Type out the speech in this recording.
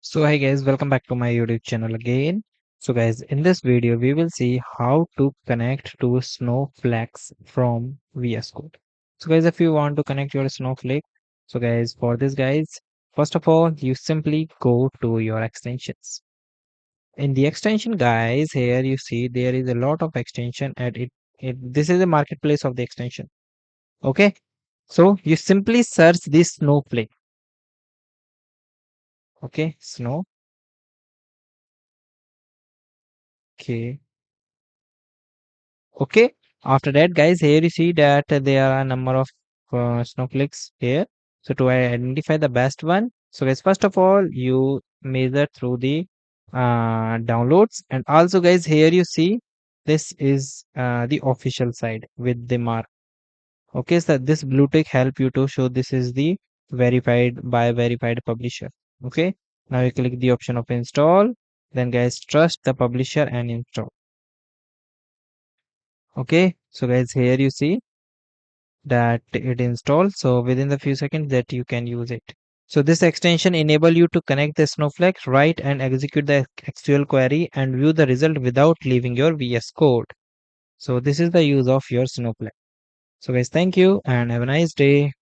So hi guys, welcome back to my YouTube channel again. So guys, in this video we will see how to connect to Snowflakes from VS Code. So guys, if you want to connect your Snowflake, so guys, for this guys, first of all, you simply go to your extensions. In the extension guys, here you see there is a lot of extension at this is a marketplace of the extension. Okay, so you simply search this Snowflake. Okay, Snow. Okay. Okay. After that, guys, here you see that there are a number of snowflakes here. So to identify the best one, so guys, first of all, you measure through the downloads, and also, guys, here you see this is the official side with the mark. Okay, so this blue tick help you to show this is the verified publisher. Okay, now you click the option of install. Then, guys, trust the publisher and install. Okay, so guys, here you see that it installs, so within the few seconds that you can use it. So this extension enable you to connect the snowflake, write and execute the SQL query and view the result without leaving your VS code. So this is the use of your snowflake. So guys, thank you and have a nice day.